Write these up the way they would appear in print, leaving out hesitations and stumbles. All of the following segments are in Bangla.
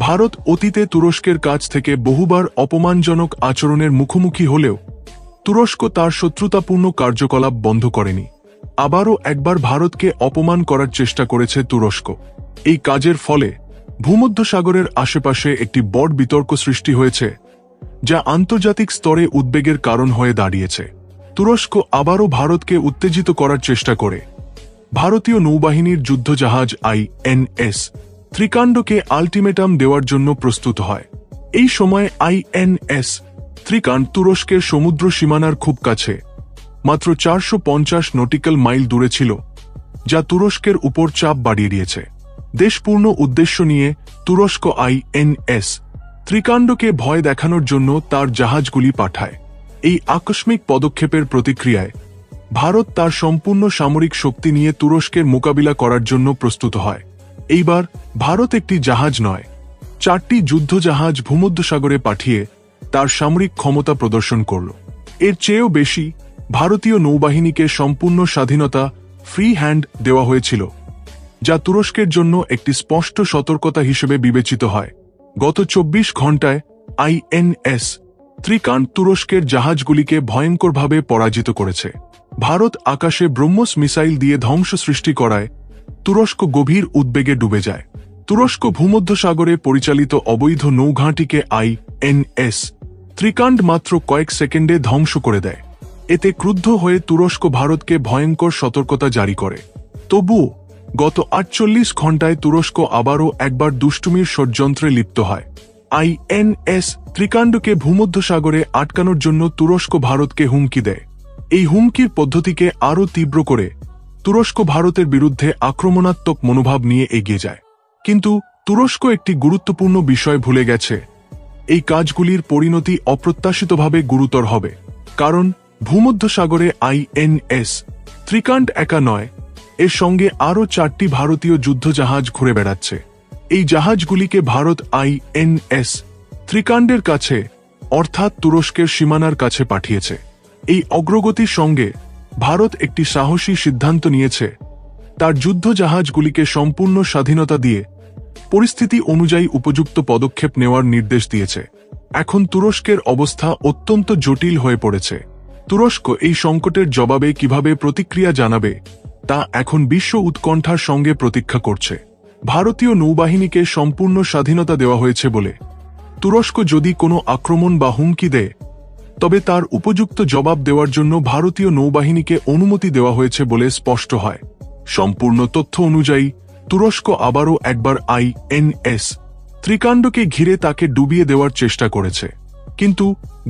ভারত অতীতে তুরস্কের কাছ থেকে বহুবার অপমানজনক আচরণের মুখোমুখি হলেও তুরস্ক তার শত্রুতাপূর্ণ কার্যকলাপ বন্ধ করেনি। আবারও একবার ভারতকে অপমান করার চেষ্টা করেছে তুরস্ক। এই কাজের ফলে ভূমধ্যসাগরের আশেপাশে একটি বড় বিতর্ক সৃষ্টি হয়েছে, যা আন্তর্জাতিক স্তরে উদ্বেগের কারণ হয়ে দাঁড়িয়েছে। তুরস্ক আবারও ভারতকে উত্তেজিত করার চেষ্টা করে ভারতীয় নৌবাহিনীর যুদ্ধজাহাজ INS ত্রিকাণ্ডকে আল্টিমেটাম দেওয়ার জন্য প্রস্তুত হয়। এই সময় INS ত্রিকাণ্ড তুরস্কের সমুদ্র সীমানার খুব কাছে, মাত্র 450 নটিক্যাল মাইল দূরে ছিল, যা তুরস্কের উপর চাপ বাড়িয়ে দিয়েছে। দেশপূর্ণ উদ্দেশ্য নিয়ে তুরস্ক INS ত্রিকাণ্ডকে ভয় দেখানোর জন্য তার জাহাজগুলি পাঠায়। এই আকস্মিক পদক্ষেপের প্রতিক্রিয়ায় ভারত তার সম্পূর্ণ সামরিক শক্তি নিয়ে তুরস্কের মোকাবিলা করার জন্য প্রস্তুত হয়। এইবার ভারত একটি জাহাজ নয়, 4টি যুদ্ধজাহাজ ভূমধ্যসাগরে পাঠিয়ে তার সামরিক ক্ষমতা প্রদর্শন করল। এর চেয়েও বেশি, ভারতীয় নৌবাহিনীকে সম্পূর্ণ স্বাধীনতা ফ্রি হ্যান্ড দেওয়া হয়েছিল, যা তুরস্কের জন্য একটি স্পষ্ট সতর্কতা হিসেবে বিবেচিত হয়। গত 24 ঘণ্টায় INS ত্রিকাণ্ড তুরস্কের জাহাজগুলিকে ভয়ঙ্করভাবে পরাজিত করেছে। ভারত আকাশে ব্রহ্মস মিসাইল দিয়ে ধ্বংস সৃষ্টি করায় তুরস্ক গভীর উদ্বেগে ডুবে যায়। তুরস্ক ভূমধ্যসাগরে পরিচালিত অবৈধ নৌঘাঁটিকে INS ত্রিকাণ্ড মাত্র কয়েক সেকেন্ডে ধ্বংস করে দেয়। এতে ক্রুদ্ধ হয়ে তুরস্ক ভারতকে ভয়ঙ্কর সতর্কতা জারি করে। তবুও গত 48 ঘণ্টায় তুরস্ক আবারও একবার দুষ্টুমির ষড়যন্ত্রে লিপ্ত হয়। INS ত্রিকাণ্ডকে ভূমধ্যসাগরে আটকানোর জন্য তুরস্ক ভারতকে হুমকি দেয়। এই হুমকির পদ্ধতিকে আরও তীব্র করে তুরস্ক ভারতের বিরুদ্ধে আক্রমণাত্মক মনোভাব নিয়ে এগিয়ে যায়। কিন্তু তুরস্ক একটি গুরুত্বপূর্ণ বিষয় ভুলে গেছে, এই কাজগুলির পরিণতি অপ্রত্যাশিতভাবে গুরুতর হবে। কারণ ভূমধ্যসাগরে INS ত্রিকাণ্ড একা নয়, এর সঙ্গে আরও 4টি ভারতীয় যুদ্ধজাহাজ ঘুরে বেড়াচ্ছে। এই জাহাজগুলিকে ভারত INS ত্রিকাণ্ডের কাছে, অর্থাৎ তুরস্কের সীমানার কাছে পাঠিয়েছে। এই অগ্রগতির সঙ্গে ভারত একটি সাহসী সিদ্ধান্ত নিয়েছে, তার যুদ্ধজাহাজগুলিকে সম্পূর্ণ স্বাধীনতা দিয়ে পরিস্থিতি অনুযায়ী উপযুক্ত পদক্ষেপ নেওয়ার নির্দেশ দিয়েছে। এখন তুরস্কের অবস্থা অত্যন্ত জটিল হয়ে পড়েছে। তুরস্ক এই সংকটের জবাবে কিভাবে প্রতিক্রিয়া জানাবে তা এখন বিশ্ব উৎকণ্ঠার সঙ্গে প্রতীক্ষা করছে। ভারতীয় নৌবাহিনীকে সম্পূর্ণ স্বাধীনতা দেওয়া হয়েছে বলে তুরস্ক যদি কোনো আক্রমণ বা হুমকি দেয়, তবে তার উপযুক্ত জবাব দেওয়ার জন্য ভারতীয় নৌবাহিনীকে অনুমতি দেওয়া হয়েছে বলে স্পষ্ট হয়। সম্পূর্ণ তথ্য অনুযায়ী তুরস্ক আবারও একবার INS ত্রিকাণ্ডকে ঘিরে তাকে ডুবিয়ে দেওয়ার চেষ্টা করেছে। কিন্তু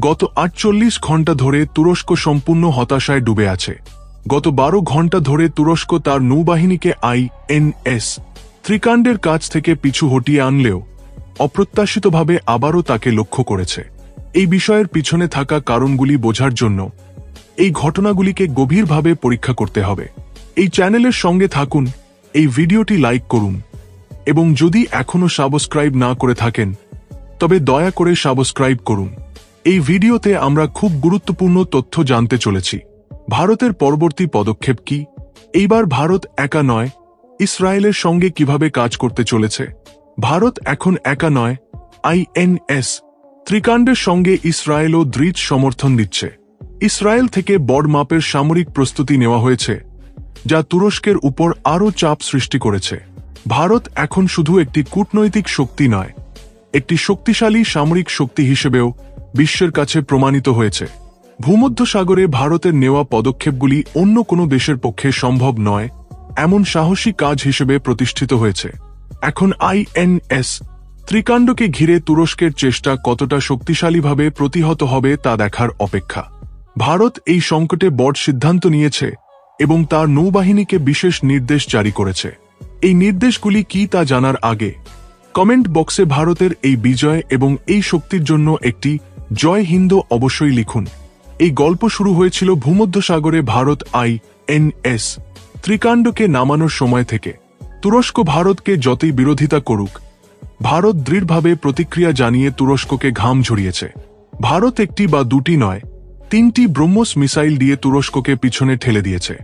গত 48 ঘণ্টা ধরে তুরস্ক সম্পূর্ণ হতাশায় ডুবে আছে। গত 12 ঘণ্টা ধরে তুরস্ক তার নৌবাহিনীকে INS ত্রিকাণ্ডের কাছ থেকে পিছু হটিয়ে আনলেও অপ্রত্যাশিতভাবে আবারও তাকে লক্ষ্য করেছে। এই বিষয়ের পিছনে থাকা কারণগুলি বোঝার জন্য এই ঘটনাগুলিকে গভীরভাবে পরীক্ষা করতে হবে। এই চ্যানেলের সঙ্গে থাকুন, এই ভিডিওটি লাইক করুন এবং যদি এখনও সাবস্ক্রাইব না করে থাকেন তবে দয়া করে সাবস্ক্রাইব করুন। এই ভিডিওতে আমরা খুব গুরুত্বপূর্ণ তথ্য জানতে চলেছি। ভারতের পরবর্তী পদক্ষেপ কি? এইবার ভারত একা নয়, ইসরায়েলের সঙ্গে কিভাবে কাজ করতে চলেছে? ভারত এখন একা নয়, INS ত্রিকাণ্ডের সঙ্গে ইসরায়েলও দৃঢ় সমর্থন দিচ্ছে। ইসরায়েল থেকে বড় মাপের সামরিক প্রস্তুতি নেওয়া হয়েছে, যা তুরস্কের উপর আরও চাপ সৃষ্টি করেছে। ভারত এখন শুধু একটি কূটনৈতিক শক্তি নয়, একটি শক্তিশালী সামরিক শক্তি হিসেবেও বিশ্বের কাছে প্রমাণিত হয়েছে। ভূমধ্যসাগরে ভারতের নেওয়া পদক্ষেপগুলি অন্য কোনো দেশের পক্ষে সম্ভব নয় এমন সাহসী কাজ হিসেবে প্রতিষ্ঠিত হয়েছে। এখন INS ত্রিকাণ্ডকে ঘিরে তুরস্কের চেষ্টা কতটা শক্তিশালীভাবে প্রতিহত হবে তা দেখার অপেক্ষা। ভারত এই সংকটে বড় সিদ্ধান্ত নিয়েছে এবং তার নৌবাহিনীকে বিশেষ নির্দেশ জারি করেছে। এই নির্দেশগুলি কি তা জানার আগে কমেন্ট বক্সে ভারতের এই বিজয় এবং এই শক্তির জন্য একটি জয় হিন্দ অবশ্যই লিখুন। এই গল্প শুরু হয়েছিল ভূমধ্যসাগরে ভারত INS ত্রিকাণ্ডকে নামানোর সময় থেকে। তুরস্ক ভারতকে যতই বিরোধিতা করুক, ভারত দৃঢ়ভাবে প্রতিক্রিয়া জানিয়ে তুরস্ককে ঘাম ঝরিয়েছে। ভারত একটি বা দুটি নয়, 3টি ব্রহ্মস মিসাইল দিয়ে তুরস্ককে পিছনে ঠেলে দিয়েছে।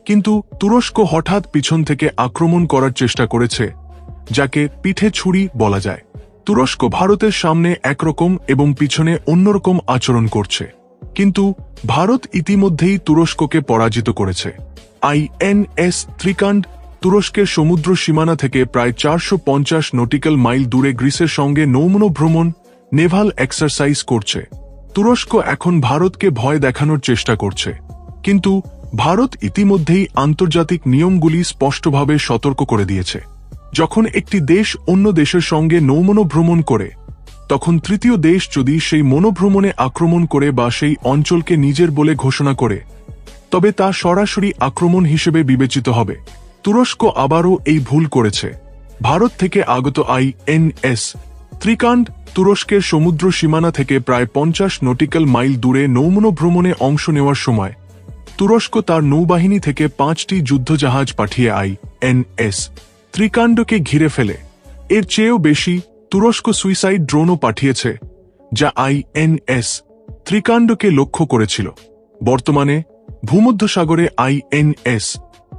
কিন্তু তুরস্ক হঠাৎ পিছন থেকে আক্রমণ করার চেষ্টা করেছে, যাকে পিঠে ছুরি বলা যায়। তুরস্ক ভারতের সামনে একরকম এবং পিছনে অন্যরকম আচরণ করছে, কিন্তু ভারত ইতিমধ্যেই তুরস্ককে পরাজিত করেছে। আইএনএস ত্রিকান্ড তুরস্কের সমুদ্র সীমানা থেকে প্রায় 450 নটিক্যাল মাইল দূরে গ্রিসের সঙ্গে নৌমনো ভ্রমণ নেভাল এক্সারসাইজ করছে। তুরস্ক এখন ভারতকে ভয় দেখানোর চেষ্টা করছে, কিন্তু ভারত ইতিমধ্যেই আন্তর্জাতিক নিয়মগুলি স্পষ্টভাবে সতর্ক করে দিয়েছে। যখন একটি দেশ অন্য দেশের সঙ্গে নৌমনো ভ্রমণ করে, তখন তৃতীয় দেশ যদি সেই মনোভ্রমণে আক্রমণ করে বা সেই অঞ্চলকে নিজের বলে ঘোষণা করে, তবে তা সরাসরি আক্রমণ হিসেবে বিবেচিত হবে। তুরস্ক আবারও এই ভুল করেছে। ভারত থেকে আগত আইএনএস ত্রিকান্ড তুরস্কের সমুদ্র সীমানা থেকে প্রায় 50 নটিক্যাল মাইল দূরে নৌমনো ভ্রমণে অংশ নেওয়ার সময় তুরস্ক তার নৌবাহিনী থেকে 5টি যুদ্ধজাহাজ পাঠিয়ে আইএনএস ত্রিকান্ডকে ঘিরে ফেলে। এর চেয়েও বেশি, তুরস্ক সুইসাইড ড্রোনও পাঠিয়েছে, যা আইএনএস ত্রিকান্ডকে লক্ষ্য করেছিল। বর্তমানে ভূমধ্যসাগরে আইএনএস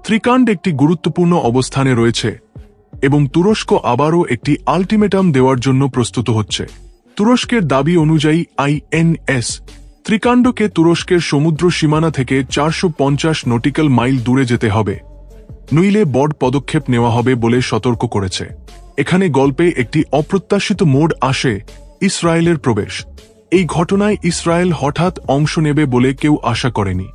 ত্রিকান্ড একটি গুরুত্বপূর্ণ অবস্থানে রয়েছে এবং তুরস্ক আবারও একটি আল্টিমেটাম দেওয়ার জন্য প্রস্তুত হচ্ছে। তুরস্কের দাবি অনুযায়ী আইএনএস ত্রিকান্ডকে তুরস্কের সমুদ্র সীমানা থেকে 450 নটিক্যাল মাইল দূরে যেতে হবে, নইলে বড় পদক্ষেপ নেওয়া হবে বলে সতর্ক করেছে। এখানে গল্পে একটি অপ্রত্যাশিত মোড় আসে, ইসরায়েলের প্রবেশ। এই ঘটনায় ইসরায়েল হঠাৎ অংশ নেবে বলে কেউ আশা করেনি।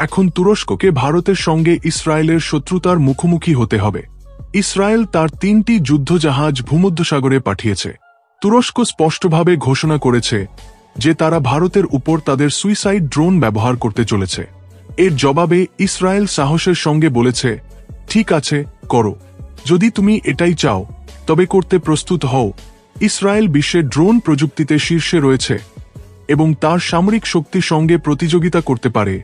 এখন তুরস্ককে ভারতের সঙ্গে ইসরায়েলের শত্রুতার মুখোমুখি হতে হবে। ইসরায়েল তার 3টি যুদ্ধজাহাজ ভূমধ্যসাগরে পাঠিয়েছে। তুরস্ক স্পষ্টভাবে ঘোষণা করেছে যে তারা ভারতের উপর তাদের সুইসাইড ড্রোন ব্যবহার করতে চলেছে। এর জবাবে ইসরায়েল সাহসের সঙ্গে বলেছে, ঠিক আছে, করো। যদি তুমি এটাই চাও, তবে করতে প্রস্তুত হও। ইসরায়েল বিশ্বের ড্রোন প্রযুক্তিতে শীর্ষে রয়েছে এবং তার সামরিক শক্তির সঙ্গে প্রতিযোগিতা করতে পারে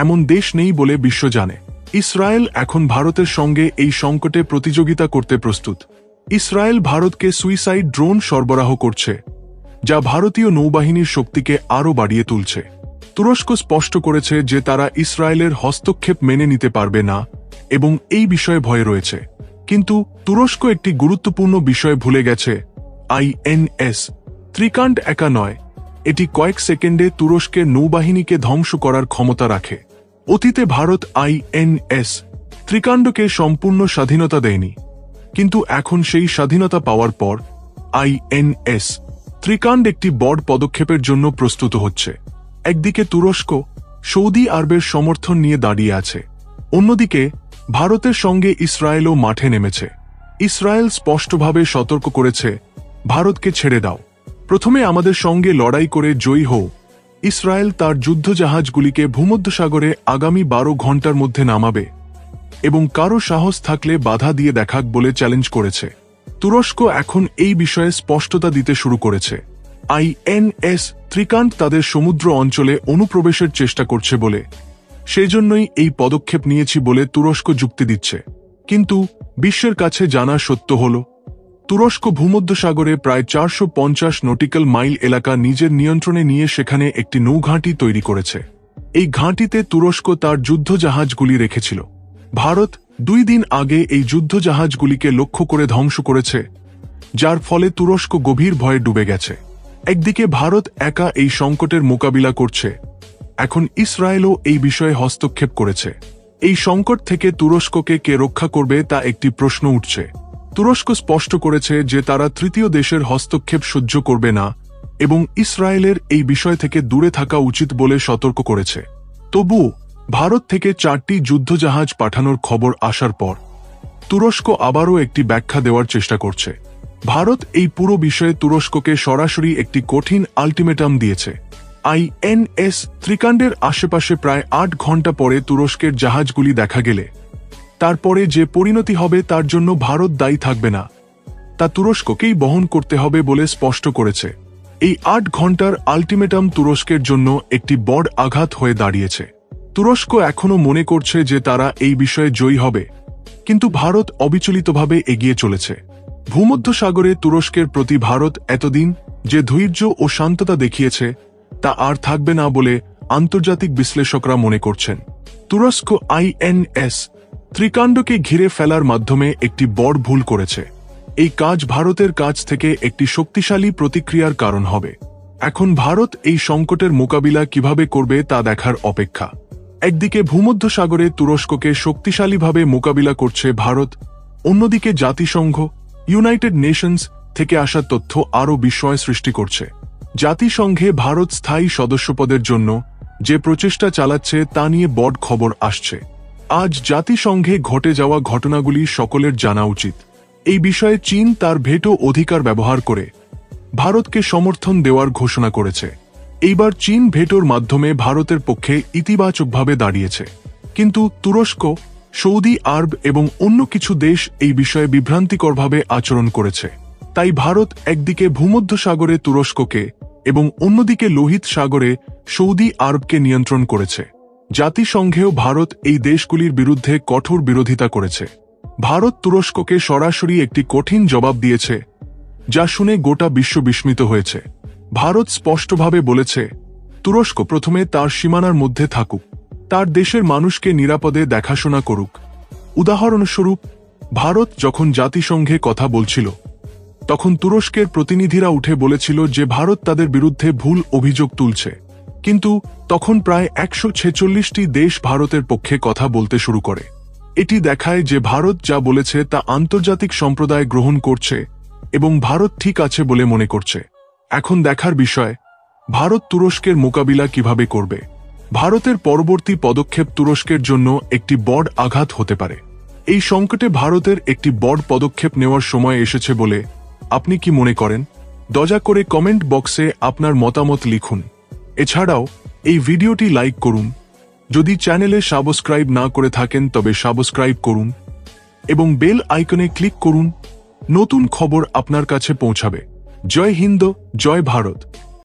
এমন দেশ নেই বলে বিশ্ব জানে। ইসরায়েল এখন ভারতের সঙ্গে এই সংকটে প্রতিযোগিতা করতে প্রস্তুত। ইসরায়েল ভারতকে সুইসাইড ড্রোন সরবরাহ করছে, যা ভারতীয় নৌবাহিনীর শক্তিকে আরও বাড়িয়ে তুলছে। তুরস্ক স্পষ্ট করেছে যে তারা ইসরায়েলের হস্তক্ষেপ মেনে নিতে পারবে না এবং এই বিষয়ে ভয়ে রয়েছে। কিন্তু তুরস্ক একটি গুরুত্বপূর্ণ বিষয় ভুলে গেছে, আইএনএস ত্রিকান্ড একা নয়, এটি কয়েক সেকেন্ডে তুরস্কের নৌবাহিনীকে ধ্বংস করার ক্ষমতা রাখে। অতীতে ভারত আইএনএস ত্রিকান্ডকে সম্পূর্ণ স্বাধীনতা দেয়নি, কিন্তু এখন সেই স্বাধীনতা পাওয়ার পর আইএনএস ত্রিকান্ড একটি বড় পদক্ষেপের জন্য প্রস্তুত হচ্ছে। একদিকে তুরস্ক সৌদি আরবের সমর্থন নিয়ে দাঁড়িয়ে আছে, অন্যদিকে ভারতের সঙ্গে ইসরায়েলও মাঠে নেমেছে। ইসরায়েল স্পষ্টভাবে সতর্ক করেছে, ভারতকে ছেড়ে দাও, প্রথমে আমাদের সঙ্গে লড়াই করে জয়ী হও। ইসরায়েল তার যুদ্ধজাহাজগুলিকে ভূমধ্যসাগরে আগামী 12 ঘণ্টার মধ্যে নামাবে এবং কারো সাহস থাকলে বাধা দিয়ে দেখাক বলে চ্যালেঞ্জ করেছে। তুরস্ক এখন এই বিষয়ে স্পষ্টতা দিতে শুরু করেছে। আইএনএস ত্রিকান্ড তাদের সমুদ্র অঞ্চলে অনুপ্রবেশের চেষ্টা করছে বলে, সেজন্যই এই পদক্ষেপ নিয়েছি বলে তুরস্ক যুক্তি দিচ্ছে। কিন্তু বিশ্বের কাছে জানা সত্য হল, তুরস্ক ভূমধ্যসাগরে প্রায় 450 নটিক্যাল মাইল এলাকা নিজের নিয়ন্ত্রণে নিয়ে সেখানে একটি নৌঘাঁটি তৈরি করেছে। এই ঘাঁটিতে তুরস্ক তার যুদ্ধজাহাজগুলি রেখেছিল। ভারত 2 দিন আগে এই যুদ্ধজাহাজগুলিকে লক্ষ্য করে ধ্বংস করেছে, যার ফলে তুরস্ক গভীর ভয়ে ডুবে গেছে। একদিকে ভারত একা এই সংকটের মোকাবিলা করছে, এখন ইসরায়েলও এই বিষয়ে হস্তক্ষেপ করেছে। এই সংকট থেকে তুরস্ককে কে রক্ষা করবে তা একটি প্রশ্ন উঠছে। তুরস্ক স্পষ্ট করেছে যে তারা তৃতীয় দেশের হস্তক্ষেপ সহ্য করবে না এবং ইসরায়েলের এই বিষয় থেকে দূরে থাকা উচিত বলে সতর্ক করেছে। তবুও ভারত থেকে 4টি যুদ্ধজাহাজ পাঠানোর খবর আসার পর তুরস্ক আবারও একটি ব্যাখ্যা দেওয়ার চেষ্টা করছে। ভারত এই পুরো বিষয়ে তুরস্ককে সরাসরি একটি কঠিন আল্টিমেটাম দিয়েছে। আইএনএস ত্রিকান্ডের আশেপাশে প্রায় 8 ঘণ্টা পরে তুরস্কের জাহাজগুলি দেখা গেলে তারপরে যে পরিণতি হবে তার জন্য ভারত দায়ী থাকবে না, তা তুরস্ককেই বহন করতে হবে বলে স্পষ্ট করেছে। এই 8 ঘণ্টার আল্টিমেটাম তুরস্কের জন্য একটি বড় আঘাত হয়ে দাঁড়িয়েছে। তুরস্ক এখনও মনে করছে যে তারা এই বিষয়ে জয়ী হবে, কিন্তু ভারত অবিচলিতভাবে এগিয়ে চলেছে। ভূমধ্যসাগরে তুরস্কের প্রতি ভারত এতদিন যে ধৈর্য ও শান্ততা দেখিয়েছে তা আর থাকবে না বলে আন্তর্জাতিক বিশ্লেষকরা মনে করছেন। তুরস্ক আইএনএস ত্রিকান্ডকে ঘিরে ফেলার মাধ্যমে একটি বড় ভুল করেছে। এই কাজ ভারতের কাছ থেকে একটি শক্তিশালী প্রতিক্রিয়ার কারণ হবে। এখন ভারত এই সংকটের মোকাবিলা কিভাবে করবে তা দেখার অপেক্ষা। একদিকে ভূমধ্যসাগরে তুরস্ককে শক্তিশালীভাবে মোকাবিলা করছে ভারত, অন্যদিকে জাতিসংঘ, ইউনাইটেড নেশনস থেকে আসা তথ্য আরও বিস্ময় সৃষ্টি করছে। জাতিসংঘে ভারত স্থায়ী সদস্যপদের জন্য যে প্রচেষ্টা চালাচ্ছে তা নিয়ে বড় খবর আসছে। আজ জাতিসংঘে ঘটে যাওয়া ঘটনাগুলি সকলের জানা উচিত। এই বিষয়ে চীন তার ভেটো অধিকার ব্যবহার করে ভারতকে সমর্থন দেওয়ার ঘোষণা করেছে। এইবার চীন ভেটোর মাধ্যমে ভারতের পক্ষে ইতিবাচকভাবে দাঁড়িয়েছে, কিন্তু তুরস্ক, সৌদি আরব এবং অন্য কিছু দেশ এই বিষয়ে বিভ্রান্তিকরভাবে আচরণ করেছে। তাই ভারত একদিকে ভূমধ্যসাগরে তুরস্ককে এবং অন্যদিকে লোহিত সাগরে সৌদি আরবকে নিয়ন্ত্রণ করেছে। জাতিসংঘেও ভারত এই দেশগুলির বিরুদ্ধে কঠোর বিরোধিতা করেছে। ভারত তুরস্ককে সরাসরি একটি কঠিন জবাব দিয়েছে, যা শুনে গোটা বিশ্ব বিস্মিত হয়েছে। ভারত স্পষ্টভাবে বলেছে, তুরস্ক প্রথমে তার সীমানার মধ্যে থাকুক, তার দেশের মানুষকে নিরাপদে দেখাশোনা করুক। উদাহরণস্বরূপ, ভারত যখন জাতিসংঘে কথা বলছিল, তখন তুরস্কের প্রতিনিধিরা উঠে বলেছিল যে ভারত তাদের বিরুদ্ধে ভুল অভিযোগ তুলছে, কিন্তু তখন প্রায় 146টি দেশ ভারতের পক্ষে কথা বলতে শুরু করে। এটি দেখায় যে ভারত যা বলেছে তা আন্তর্জাতিক সম্প্রদায় গ্রহণ করছে এবং ভারত ঠিক আছে বলে মনে করছে। এখন দেখার বিষয়, ভারত তুরস্কের মোকাবিলা কিভাবে করবে। ভারতের পরবর্তী পদক্ষেপ তুরস্কের জন্য একটি বড় আঘাত হতে পারে। এই সংকটে ভারতের একটি বড় পদক্ষেপ নেওয়ার সময় এসেছে বলে আপনি কি মনে করেন? দয়া করে কমেন্ট বক্সে আপনার মতামত লিখুন। এছাড়াও এই ভিডিওটি লাইক করুন। যদি চ্যানেলে সাবস্ক্রাইব না করে থাকেন তবে সাবস্ক্রাইব করুন এবং বেল আইকনে ক্লিক করুন। নতুন খবর আপনার কাছে পৌঁছাবে। জয় হিন্দ, জয় ভারত।